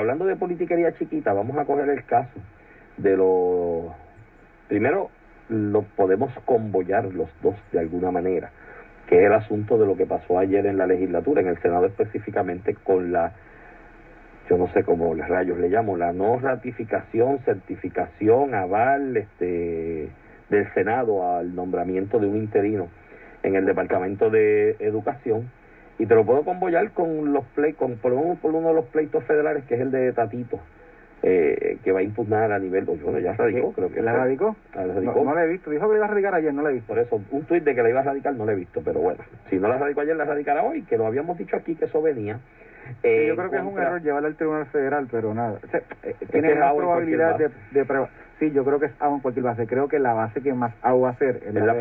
Hablando de politiquería chiquita, vamos a coger el caso de los... Primero, lo podemos conbollar los dos de alguna manera, que es el asunto de lo que pasó ayer en la legislatura, en el Senado específicamente, con la, yo no sé cómo los rayos le llamo, la no ratificación, certificación, aval del Senado al nombramiento de un interino en el Departamento de Educación. Y te lo puedo conbollar con los por uno de los pleitos federales, que es el de Tatito, que va a impugnar a nivel, bueno, ya radicó, creo que ¿La radicó? No la he visto, dijo que la iba a radicar ayer, no la he visto. Por eso, un tuit de que la iba a radicar no la he visto, pero bueno, si no la radicó ayer, la radicará hoy, que lo habíamos dicho aquí que eso venía. Yo creo que es un error llevarla al Tribunal Federal, pero nada, o sea, tiene más probabilidad de prueba. Sí, yo creo que es agua en cualquier base. Creo que la base que más agua va a hacer es la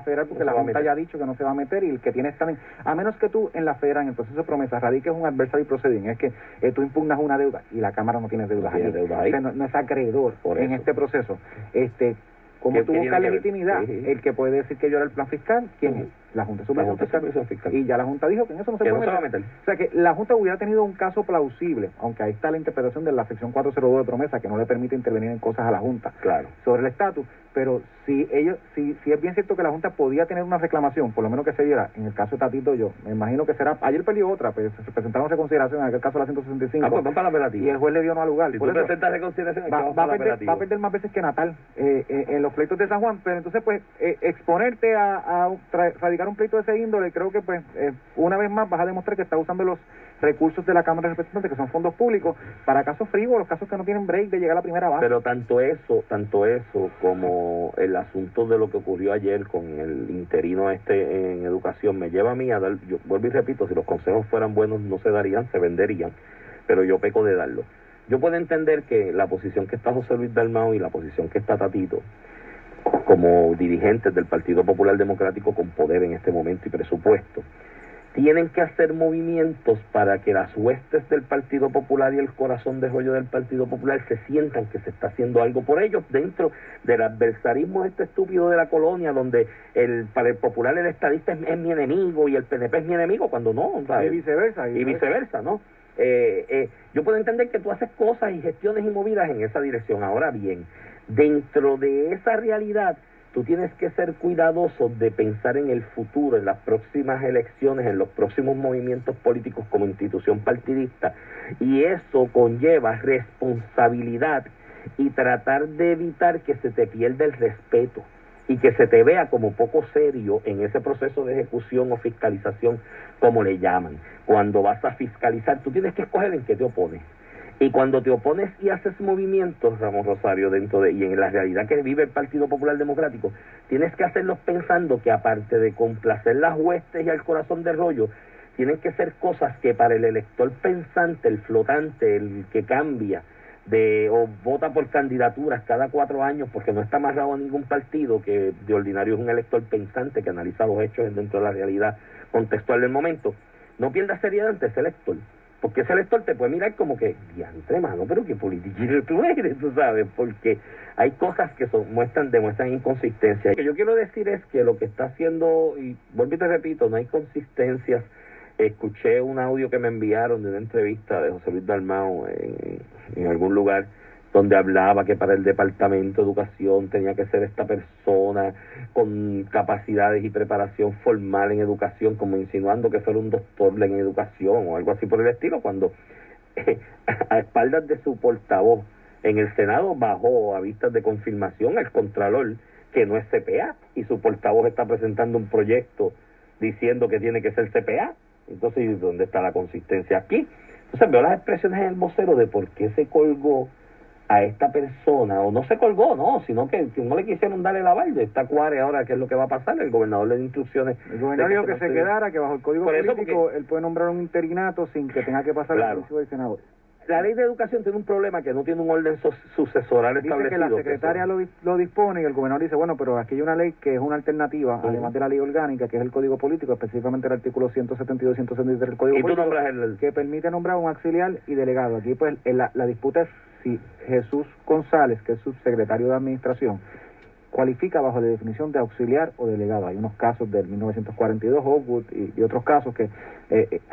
federal, porque la Junta ya ha dicho que no se va a meter, y el que tiene examen, a menos que tú en la federal, en el proceso de promesa, radiques un adversary proceeding, es que tú impugnas una deuda y la Cámara no tiene deudas allí. O sea, no es acreedor en este proceso. Como tú buscas legitimidad, el que puede decir que yo era el plan fiscal, ¿quién es? La Junta de Supervisión Fiscal. Y ya la Junta dijo que en eso no se puede meter. O sea que la Junta hubiera tenido un caso plausible, aunque ahí está la interpretación de la sección 402 de promesa, que no le permite intervenir en cosas a la Junta sobre el estatus. Pero si es bien cierto que la Junta podía tener una reclamación, por lo menos que se diera, en el caso de Tatito, yo me imagino que será, ayer peleó otra, pues se presentaron reconsideración, en aquel caso la 165, pues van para la apelativa, y el juez le dio no al lugar. Si tú presentas reconsideración, va a perder más veces que Natal en los pleitos de San Juan, pero entonces pues exponerte a radicar un pleito de ese índole, creo que pues una vez más vas a demostrar que estás usando los recursos de la Cámara de Representantes, que son fondos públicos, para casos frívolos, casos que no tienen break de llegar a la primera base. Pero tanto eso como el asunto de lo que ocurrió ayer con el interino en educación me lleva a mí a dar, yo vuelvo y repito, si los consejos fueran buenos no se darían, se venderían, pero yo peco de darlo. Yo puedo entender que la posición que está José Luis Dalmau y la posición que está Tatito, como dirigentes del Partido Popular Democrático con poder en este momento y presupuesto, tienen que hacer movimientos para que las huestes del Partido Popular y el corazón de rollo del Partido Popular se sientan que se está haciendo algo por ellos dentro del adversarismo estúpido de la colonia, donde para el popular el estadista es mi enemigo y el PNP es mi enemigo, cuando no, ¿sabes? Y viceversa, ¿no? Yo puedo entender que tú haces cosas y gestiones y movidas en esa dirección. Ahora bien, dentro de esa realidad, tú tienes que ser cuidadoso de pensar en el futuro, en las próximas elecciones, en los próximos movimientos políticos como institución partidista, y eso conlleva responsabilidad y tratar de evitar que se te pierda el respeto y que se te vea como poco serio en ese proceso de ejecución o fiscalización, como le llaman. Cuando vas a fiscalizar, tú tienes que escoger en qué te opones. Y cuando te opones y haces movimientos, Ramón Rosario, y en la realidad que vive el Partido Popular Democrático, tienes que hacerlos pensando que, aparte de complacer las huestes y al corazón de rollo, tienen que ser cosas que para el elector pensante, el flotante, el que cambia o vota por candidaturas cada 4 años porque no está amarrado a ningún partido, que de ordinario es un elector pensante que analiza los hechos dentro de la realidad contextual del momento, no pierdas seriedad ante ese elector. Porque ese elector te puede mirar como que, diantre, mano, pero qué politiquero tú eres, tú sabes, porque hay cosas que demuestran inconsistencia. Lo que yo quiero decir es que lo que está haciendo, y vuelvo y te repito, no hay consistencias. Escuché un audio que me enviaron de una entrevista de José Luis Dalmau en algún lugar, donde hablaba que para el Departamento de Educación tenía que ser esta persona con capacidades y preparación formal en educación, como insinuando que fuera un doctor en educación o algo así por el estilo, cuando a espaldas de su portavoz en el Senado bajó a vistas de confirmación al Contralor, que no es CPA, y su portavoz está presentando un proyecto diciendo que tiene que ser CPA. Entonces, ¿dónde está la consistencia aquí? Entonces veo las expresiones en el vocero de por qué se colgó a esta persona, o no se colgó, no, sino que no le quisieron darle la valde. Está Cuare ahora, ¿qué es lo que va a pasar? El gobernador le dio instrucciones. El gobernador dijo que se quedara, que bajo el código político él puede nombrar un interinato sin que tenga que pasar el juicio del senador. La ley de educación tiene un problema, que no tiene un orden sucesoral establecido. Dice que la secretaria lo dispone, y el gobernador dice, bueno, pero aquí hay una ley que es una alternativa, además de la ley orgánica, que es el Código Político, específicamente el artículo 172 y 173 del Código Político, que permite nombrar un auxiliar y delegado. Aquí pues la disputa es si Jesús González, que es subsecretario de Administración, cualifica bajo la definición de auxiliar o delegado. Hay unos casos del 1942, Hogwood y otros casos que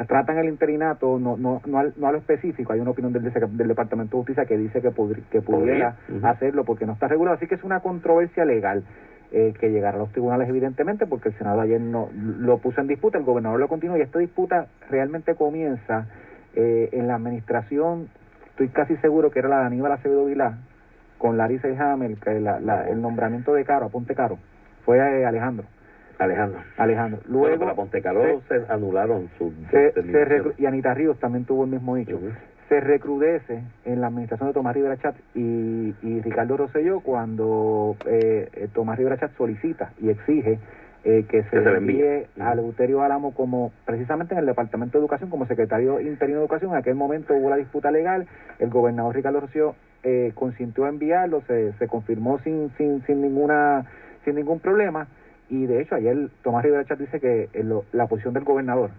tratan el interinato no a lo específico. Hay una opinión del Departamento de Justicia que dice que pudiera hacerlo porque no está regulado. Así que es una controversia legal que llegará a los tribunales evidentemente, porque el Senado ayer no lo puso en disputa, el gobernador lo continúa y esta disputa realmente comienza en la administración, estoy casi seguro que era la de Aníbal Acevedo Vilá, con Larry Selhammer, que el nombramiento de Caro, a Ponte Caro, fue Alejandro. Luego, para Ponte Caro se anularon sus y Anita Ríos también tuvo el mismo hecho. Se recrudece en la administración de Tomás Rivera Chatz y Ricardo Rosselló cuando Tomás Rivera Chatz solicita y exige que se le envíe a Eleuterio Álamo como precisamente en el Departamento de Educación como secretario interino de Educación. En aquel momento hubo la disputa legal, el gobernador Ricardo Rosselló consintió a enviarlo, se confirmó sin ningún problema, y de hecho ayer Tomás Rivera Chatz dice que la posición del gobernador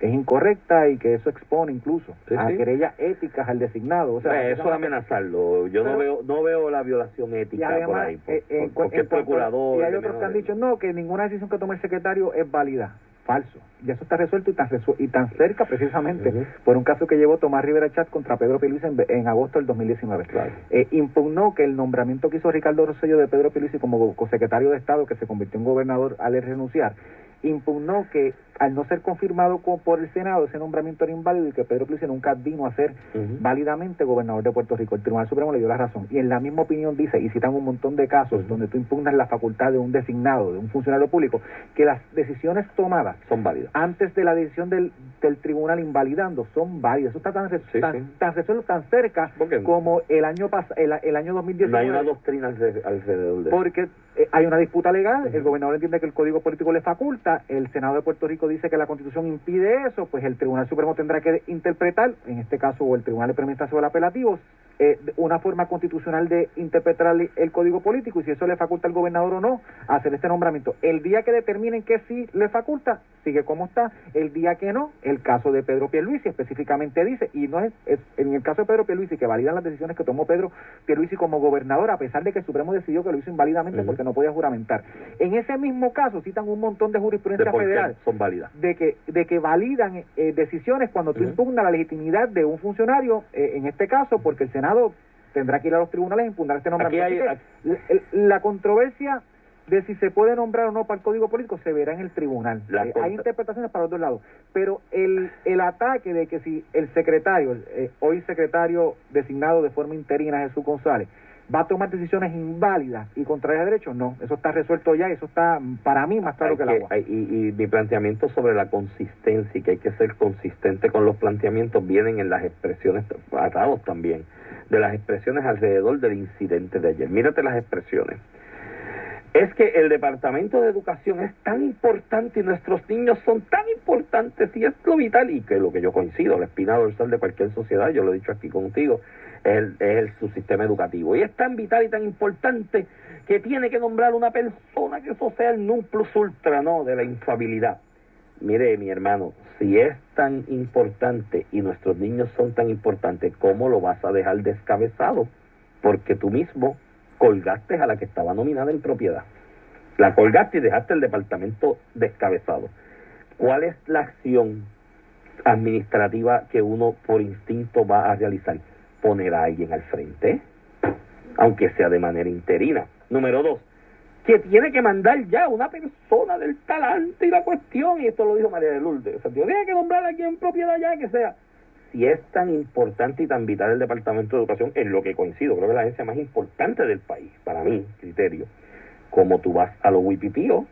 es incorrecta y que eso expone incluso a querellas éticas al designado. O sea, eso es amenazarlo. Yo no veo la violación ética además, por ahí. Porque el procurador... Y hay otros que han dicho, no, que ninguna decisión que tome el secretario es válida. Falso. Y eso está resuelto y tan cerca precisamente por un caso que llevó Tomás Rivera Chatz contra Pedro Pierluisi en agosto del 2019. Claro. Impugnó que el nombramiento que hizo Ricardo Rosselló de Pedro Pierluisi como secretario de Estado, que se convirtió en gobernador al renunciar, impugnó que al no ser confirmado por el Senado ese nombramiento era inválido y que Pedro Pierluisi nunca vino a ser válidamente gobernador de Puerto Rico. El Tribunal Supremo le dio la razón y en la misma opinión dice, y citan un montón de casos donde tú impugnas la facultad de un designado, de un funcionario público, que las decisiones tomadas son válidas antes de la decisión del tribunal invalidando son válidas. Eso está tan resuelto, tan cerca como el año 2019. No hay una doctrina alrededor de eso. Porque hay una disputa legal, el gobernador entiende que el Código Político le faculta, el Senado de Puerto Rico dice que la Constitución impide eso, pues el Tribunal Supremo tendrá que interpretar, en este caso, o el Tribunal de Administración del Apelativo, una forma constitucional de interpretar el Código Político, y si eso le faculta al gobernador o no hacer este nombramiento. El día que determinen que sí le faculta, sigue como está. El día que no, el caso de Pedro Pierluisi específicamente dice, y no es en el caso de Pedro Pierluisi, que validan las decisiones que tomó Pedro Pierluisi como gobernador, a pesar de que el Supremo decidió que lo hizo inválidamente porque no podía juramentar. En ese mismo caso citan un montón de jurisprudencia federal son válidas, de que validan decisiones cuando tú impugnas la legitimidad de un funcionario, en este caso porque el Senado tendrá que ir a los tribunales a impugnar este nombramiento. La controversia de si se puede nombrar o no para el Código Político se verá en el tribunal. Hay interpretaciones para los dos lados, pero el ataque de que si el secretario, hoy secretario designado de forma interina, Jesús González, va a tomar decisiones inválidas y contrarias a derechos, no, eso está resuelto ya, eso está para mí más claro que el agua. Y mi planteamiento sobre la consistencia y que hay que ser consistente con los planteamientos vienen en las expresiones, atados también, de las expresiones alrededor del incidente de ayer. Mírate las expresiones. Es que el Departamento de Educación es tan importante y nuestros niños son tan importantes y es lo vital, y que lo que yo coincido, la espina dorsal de cualquier sociedad, yo lo he dicho aquí contigo, es su sistema educativo. Y es tan vital y tan importante que tiene que nombrar una persona que eso sea el non plus ultra, ¿no?, de la infabilidad. Mire, mi hermano, si es tan importante y nuestros niños son tan importantes, ¿cómo lo vas a dejar descabezado? Porque tú mismo colgaste a la que estaba nominada en propiedad. La colgaste y dejaste el departamento descabezado. ¿Cuál es la acción administrativa que uno por instinto va a realizar? Poner a alguien al frente, aunque sea de manera interina. Número 2, que tiene que mandar ya una persona del talante y la cuestión, y esto lo dijo María de Lourdes, o sea, tiene que nombrar a alguien en propiedad ya que sea. Si es tan importante y tan vital el Departamento de Educación, en lo que coincido, creo que es la agencia más importante del país, para mi criterio, como tú vas a los huipipíos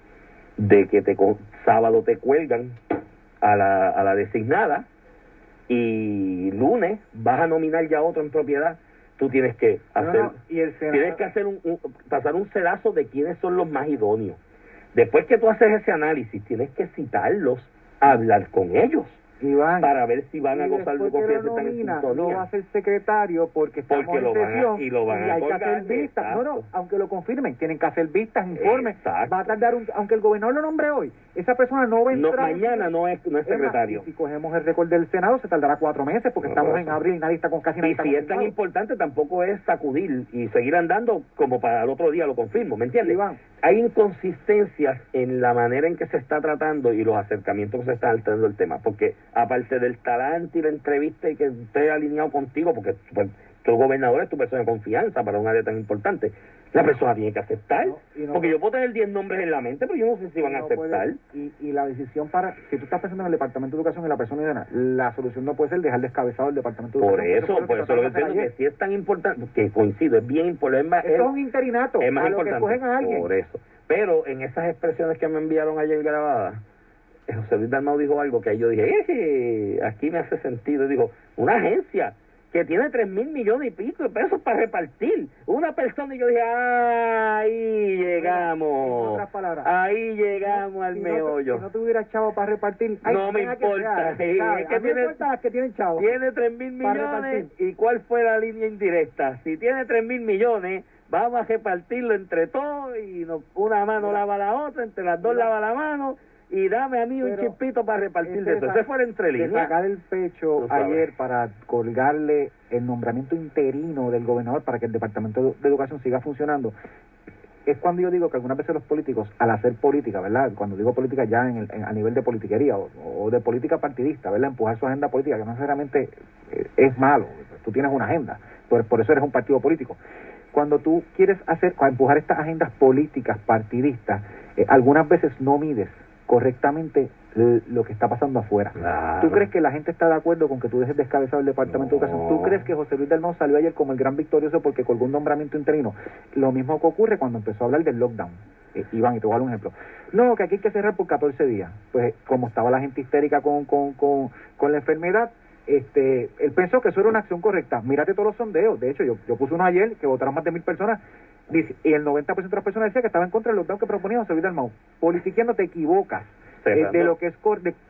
de que sábado te cuelgan a la designada y lunes vas a nominar ya otro en propiedad, tú tienes que hacer pasar un sedazo de quiénes son los más idóneos. Después que tú haces ese análisis, tienes que citarlos, hablar con ellos. Iván, para ver si van a gozar de confianza, están en sintonía. No va a ser secretario porque estamos en sesión y hay que hacer vistas. No, aunque lo confirmen, tienen que hacer vistas, informes. Exacto. Va a tardar, aunque el gobernador lo nombre hoy, esa persona no va a entrar. Mañana no es secretario. Si cogemos el récord del Senado, se tardará 4 meses porque estamos en abril y nadie está con casi nada. Y si es tan importante, tampoco es sacudir y seguir andando como para el otro día lo confirmo, ¿me entiendes? Iván, hay inconsistencias en la manera en que se está tratando y los acercamientos que se están alterando el tema, porque aparte del talante y la entrevista y que esté alineado contigo, porque pues, tu gobernador es tu persona de confianza para un área tan importante, la persona tiene que aceptar, porque yo puedo tener 10 nombres en la mente, pero yo no sé si van a aceptar. Y la decisión si tú estás pensando en el Departamento de Educación y la persona idónea, la solución no puede ser dejar descabezado el Departamento de Educación. Por eso lo que entiendo que si es tan importante, que coincido, es bien importante. Eso es un interinato, es más importante, que cogen a alguien. Por eso. Pero en esas expresiones que me enviaron ayer grabadas, José Luis Dalmau dijo algo que ahí yo dije, aquí me hace sentido. Dijo, una agencia que tiene 3,000 millones y pico de pesos para repartir. Una persona, y yo dije, ahí llegamos. Ahí llegamos al meollo. Si no tuviera chavo para repartir, no me importa. Que tienen chavo. Tiene 3,000 millones. ¿Y cuál fue la línea indirecta? Si tiene 3,000 millones, vamos a repartirlo entre todos y una mano lava la otra, entre las dos lava la mano. Y dame a mí un chispito para repartir de eso. Ese fue entre líneas. Sacar el pecho ayer para colgarle el nombramiento interino del gobernador para que el Departamento de Educación siga funcionando. Es cuando yo digo que algunas veces los políticos, al hacer política, ¿verdad? Cuando digo política ya a nivel de politiquería o de política partidista, ¿verdad? Empujar su agenda política, que no necesariamente es malo. Tú tienes una agenda, por eso eres un partido político. Cuando tú quieres empujar estas agendas políticas partidistas, algunas veces no mides correctamente lo que está pasando afuera. Claro. ¿Tú crees que la gente está de acuerdo con que tú dejes descabezado el Departamento de Educación? ¿Tú crees que José Luis Dalmau salió ayer como el gran victorioso porque colgó un nombramiento interino? Lo mismo que ocurre cuando empezó a hablar del lockdown. Iván, y te voy a dar un ejemplo. No, que aquí hay que cerrar por 14 días. Pues como estaba la gente histérica con la enfermedad, él pensó que eso era una acción correcta. Mírate todos los sondeos. De hecho, yo puse uno ayer que votaron más de 1,000 personas y el 90% de las personas decía que estaba en contra del lockdown que proponía José Luis Dalmau. Politiqueando te equivocas. De lo que es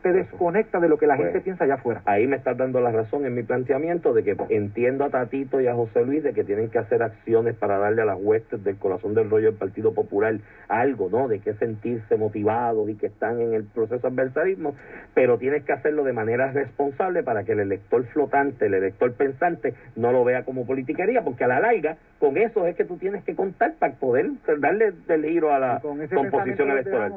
te desconecta de lo que la gente piensa allá afuera. Ahí me estás dando la razón en mi planteamiento de que entiendo a Tatito y a José Luis de que tienen que hacer acciones para darle a las huestes del corazón del rollo del Partido Popular algo, ¿no? De que sentirse motivados y que están en el proceso de adversarismo, pero tienes que hacerlo de manera responsable para que el elector flotante, el elector pensante no lo vea como politiquería, porque a la larga con eso es que tú tienes que contar para poder darle el giro a la composición electoral.